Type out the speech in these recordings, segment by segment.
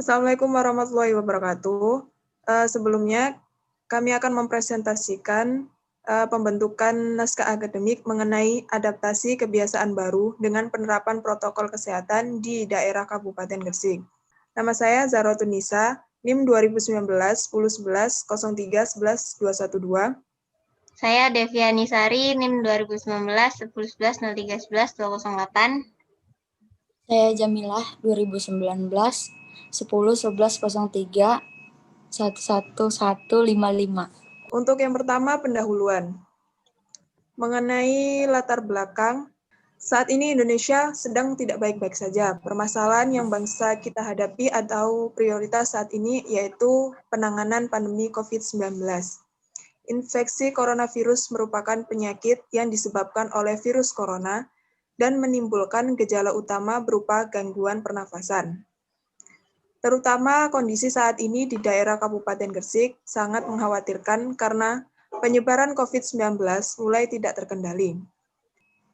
Assalamualaikum warahmatullahi wabarakatuh. Sebelumnya, kami akan mempresentasikan pembentukan naskah akademik mengenai adaptasi kebiasaan baru dengan penerapan protokol kesehatan di daerah Kabupaten Gresik. Nama saya Zarotun Nisa, NIM 2019 1011 03 11 212. Saya Deviani Sari, NIM 2019 1011 03 11 208. Saya Jamilah 2019 10 11 03 11155. Untuk yang pertama, pendahuluan. Mengenai latar belakang, saat ini Indonesia sedang tidak baik-baik saja. Permasalahan yang bangsa kita hadapi atau prioritas saat ini yaitu penanganan pandemi COVID-19. Infeksi coronavirus merupakan penyakit yang disebabkan oleh virus corona dan menimbulkan gejala utama berupa gangguan pernafasan. Terutama kondisi saat ini di daerah Kabupaten Gresik sangat mengkhawatirkan karena penyebaran COVID-19 mulai tidak terkendali.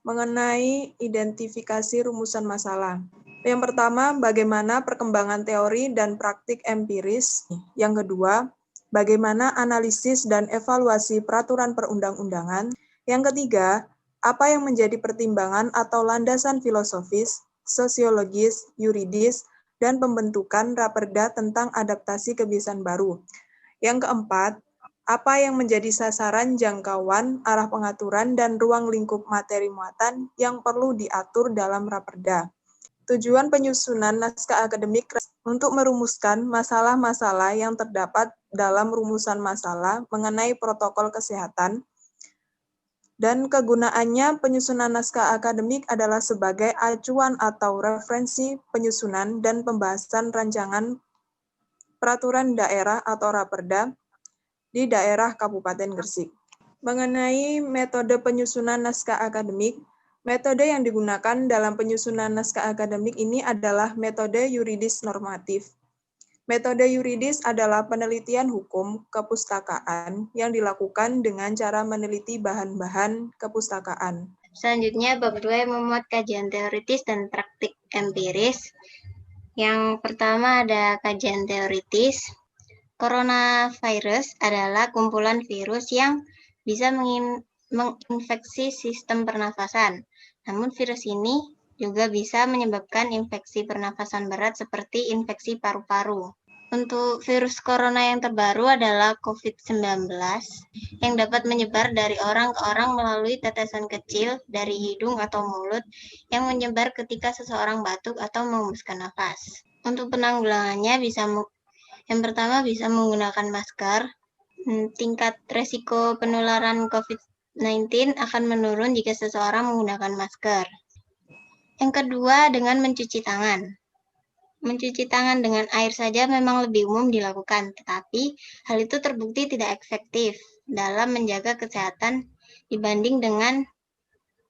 Mengenai identifikasi rumusan masalah. Yang pertama, bagaimana perkembangan teori dan praktik empiris. Yang kedua, bagaimana analisis dan evaluasi peraturan perundang-undangan. Yang ketiga, apa yang menjadi pertimbangan atau landasan filosofis, sosiologis, yuridis, dan pembentukan raperda tentang adaptasi kebiasaan baru. Yang keempat, apa yang menjadi sasaran, jangkauan, arah pengaturan, dan ruang lingkup materi muatan yang perlu diatur dalam raperda. Tujuan penyusunan naskah akademik untuk merumuskan masalah-masalah yang terdapat dalam rumusan masalah mengenai protokol kesehatan, dan kegunaannya penyusunan naskah akademik adalah sebagai acuan atau referensi penyusunan dan pembahasan rancangan peraturan daerah atau raperda di daerah Kabupaten Gresik. Mengenai metode penyusunan naskah akademik, metode yang digunakan dalam penyusunan naskah akademik ini adalah metode yuridis normatif. Metode yuridis adalah penelitian hukum kepustakaan yang dilakukan dengan cara meneliti bahan-bahan kepustakaan. Selanjutnya, bab 2 memuat kajian teoritis dan praktik empiris. Yang pertama ada kajian teoritis. Coronavirus adalah kumpulan virus yang bisa menginfeksi sistem pernafasan. Namun virus ini juga bisa menyebabkan infeksi pernafasan berat seperti infeksi paru-paru. Untuk virus corona yang terbaru adalah COVID-19 yang dapat menyebar dari orang ke orang melalui tetesan kecil dari hidung atau mulut yang menyebar ketika seseorang batuk atau menghembuskan nafas. Untuk penanggulangannya yang pertama bisa menggunakan masker. Tingkat resiko penularan COVID-19 akan menurun jika seseorang menggunakan masker. Yang kedua, dengan mencuci tangan. Mencuci tangan dengan air saja memang lebih umum dilakukan, tetapi hal itu terbukti tidak efektif dalam menjaga kesehatan dibanding dengan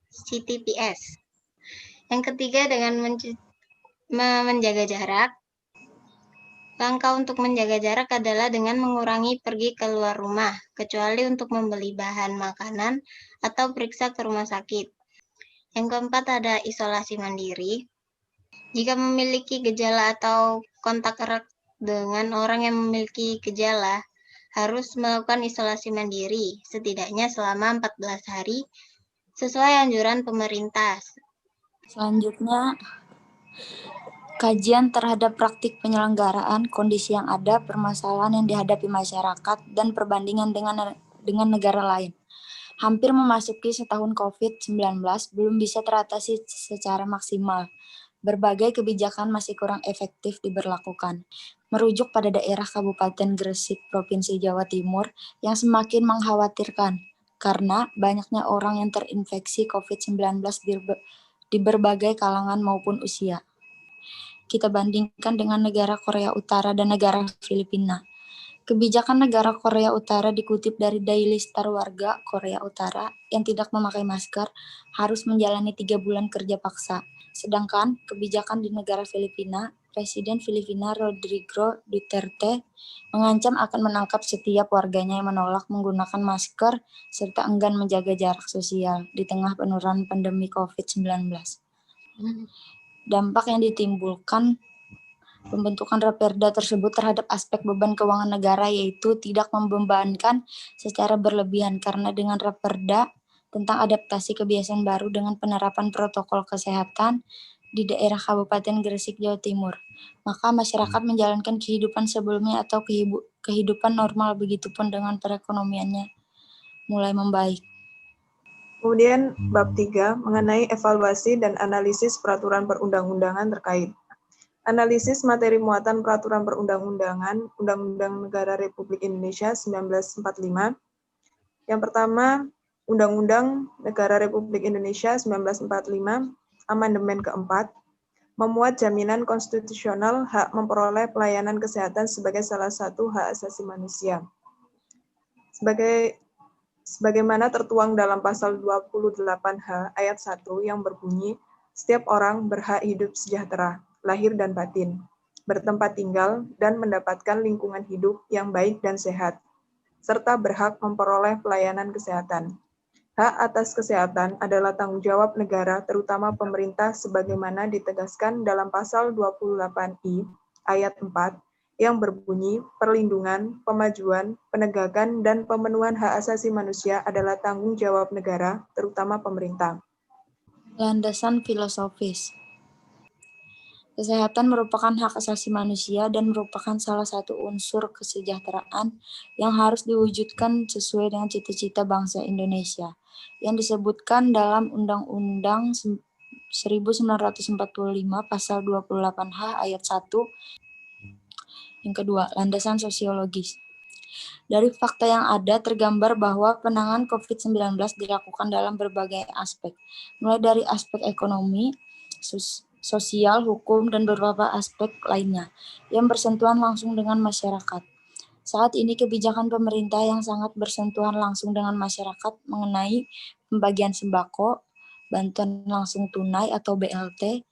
CTPS. Yang ketiga, dengan menjaga jarak. Langkah untuk menjaga jarak adalah dengan mengurangi pergi keluar rumah, kecuali untuk membeli bahan makanan atau periksa ke rumah sakit. Yang keempat ada isolasi mandiri. Jika memiliki gejala atau kontak erat dengan orang yang memiliki gejala, harus melakukan isolasi mandiri setidaknya selama 14 hari sesuai anjuran pemerintah. Selanjutnya, kajian terhadap praktik penyelenggaraan, kondisi yang ada, permasalahan yang dihadapi masyarakat, dan perbandingan dengan negara lain. Hampir memasuki setahun COVID-19 belum bisa teratasi secara maksimal. Berbagai kebijakan masih kurang efektif diberlakukan. Merujuk pada daerah Kabupaten Gresik, Provinsi Jawa Timur, yang semakin mengkhawatirkan karena banyaknya orang yang terinfeksi COVID-19 di berbagai kalangan maupun usia. Kita bandingkan dengan negara Korea Utara dan negara Filipina. Kebijakan negara Korea Utara dikutip dari Daily Star. Warga Korea Utara yang tidak memakai masker harus menjalani 3 bulan kerja paksa. Sedangkan kebijakan di negara Filipina, Presiden Filipina Rodrigo Duterte mengancam akan menangkap setiap warganya yang menolak menggunakan masker serta enggan menjaga jarak sosial di tengah penularan pandemi COVID-19. Dampak yang ditimbulkan Pembentukan Raperda tersebut terhadap aspek beban keuangan negara, yaitu tidak membebankan secara berlebihan, karena dengan Raperda tentang adaptasi kebiasaan baru dengan penerapan protokol kesehatan di daerah Kabupaten Gresik, Jawa Timur, maka masyarakat menjalankan kehidupan sebelumnya atau kehidupan normal, begitupun dengan perekonomiannya mulai membaik. Kemudian bab 3 mengenai evaluasi dan analisis peraturan perundang-undangan terkait. Analisis materi muatan peraturan perundang-undangan Undang-Undang Negara Republik Indonesia 1945. Yang pertama, Undang-Undang Negara Republik Indonesia 1945, Amandemen keempat, memuat jaminan konstitusional hak memperoleh pelayanan kesehatan sebagai salah satu hak asasi manusia. Sebagaimana tertuang dalam pasal 28H ayat 1 yang berbunyi, setiap orang berhak hidup sejahtera, lahir dan batin, bertempat tinggal dan mendapatkan lingkungan hidup yang baik dan sehat, serta berhak memperoleh pelayanan kesehatan. Hak atas kesehatan adalah tanggung jawab negara, terutama pemerintah, sebagaimana ditegaskan dalam pasal 28I ayat 4 yang berbunyi, perlindungan, pemajuan, penegakan, dan pemenuhan hak asasi manusia adalah tanggung jawab negara, terutama pemerintah. Landasan filosofis. Kesehatan merupakan hak asasi manusia dan merupakan salah satu unsur kesejahteraan yang harus diwujudkan sesuai dengan cita-cita bangsa Indonesia, yang disebutkan dalam Undang-Undang 1945 pasal 28H ayat 1. Yang kedua, landasan sosiologis. Dari fakta yang ada tergambar bahwa penanganan COVID-19 dilakukan dalam berbagai aspek, mulai dari aspek ekonomi, sosial, hukum, dan beberapa aspek lainnya yang bersentuhan langsung dengan masyarakat. Saat ini kebijakan pemerintah yang sangat bersentuhan langsung dengan masyarakat mengenai pembagian sembako, bantuan langsung tunai atau BLT,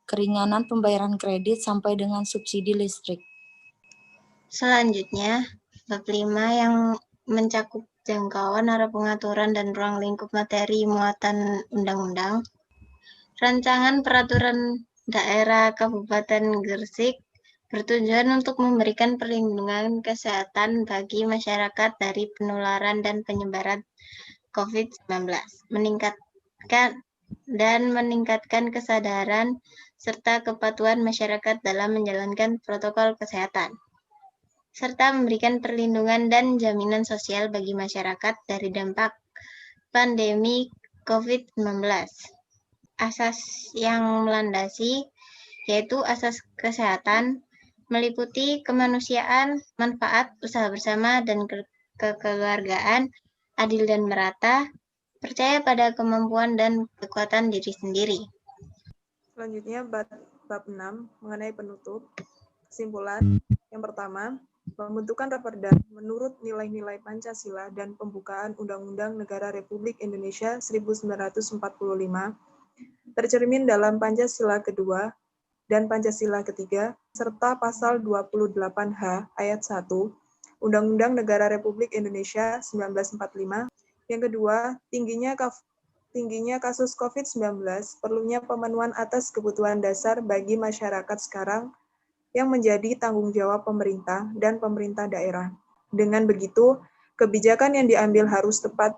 keringanan pembayaran kredit, sampai dengan subsidi listrik. Selanjutnya, bab 5 yang mencakup jangkauan, arah pengaturan, dan ruang lingkup materi muatan undang-undang. Rancangan Peraturan Daerah Kabupaten Gresik bertujuan untuk memberikan perlindungan kesehatan bagi masyarakat dari penularan dan penyebaran COVID-19, meningkatkan kesadaran serta kepatuhan masyarakat dalam menjalankan protokol kesehatan, serta memberikan perlindungan dan jaminan sosial bagi masyarakat dari dampak pandemi COVID-19. Asas yang melandasi yaitu asas kesehatan, meliputi kemanusiaan, manfaat, usaha bersama, dan kekeluargaan, adil dan merata, percaya pada kemampuan dan kekuatan diri sendiri. Selanjutnya bab 6 mengenai penutup. Kesimpulan yang pertama, pembentukan Raperda menurut nilai-nilai Pancasila dan pembukaan Undang-Undang Negara Republik Indonesia 1945 tercermin dalam Pancasila kedua dan Pancasila ketiga, serta pasal 28H ayat 1 Undang-Undang Negara Republik Indonesia 1945. Yang kedua, tingginya kasus COVID-19, perlunya pemenuhan atas kebutuhan dasar bagi masyarakat sekarang yang menjadi tanggung jawab pemerintah dan pemerintah daerah. Dengan begitu, kebijakan yang diambil harus tepat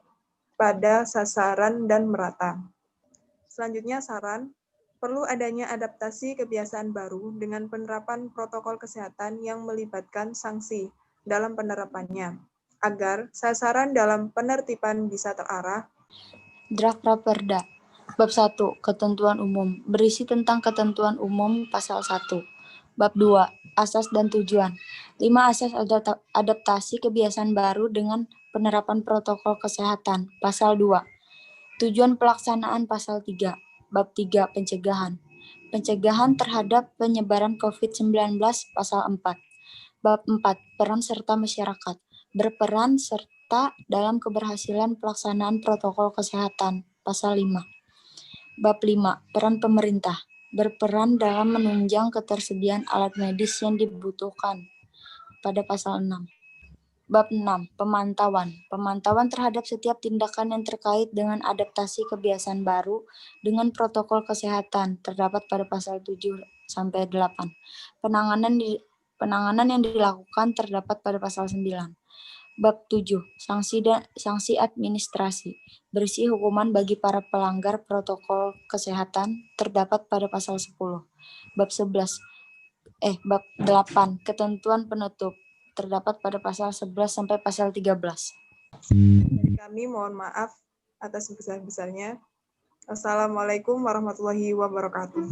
pada sasaran dan merata. Selanjutnya, saran, perlu adanya adaptasi kebiasaan baru dengan penerapan protokol kesehatan yang melibatkan sanksi dalam penerapannya, agar sasaran dalam penertiban bisa terarah. Draft Raperda. Bab 1. Ketentuan umum. Berisi tentang ketentuan umum pasal 1. Bab 2. Asas dan tujuan. 5 asas adaptasi kebiasaan baru dengan penerapan protokol kesehatan. Pasal 2. Tujuan pelaksanaan pasal 3. Bab 3. Pencegahan. Pencegahan terhadap penyebaran COVID-19 pasal 4. Bab 4. Peran serta masyarakat. Berperan serta dalam keberhasilan pelaksanaan protokol kesehatan. Pasal 5. Bab 5. Peran pemerintah. Berperan dalam menunjang ketersediaan alat medis yang dibutuhkan. Pada pasal 6. Bab 6. Pemantauan. Pemantauan terhadap setiap tindakan yang terkait dengan adaptasi kebiasaan baru dengan protokol kesehatan terdapat pada pasal 7-8. Penanganan yang dilakukan terdapat pada pasal 9. Bab 7. Sanksi administrasi. Berisi hukuman bagi para pelanggar protokol kesehatan terdapat pada pasal 10. Bab 8. Ketentuan penutup terdapat pada pasal 11 sampai pasal 13. Dari kami mohon maaf atas sebesar-besarnya. Assalamualaikum warahmatullahi wabarakatuh.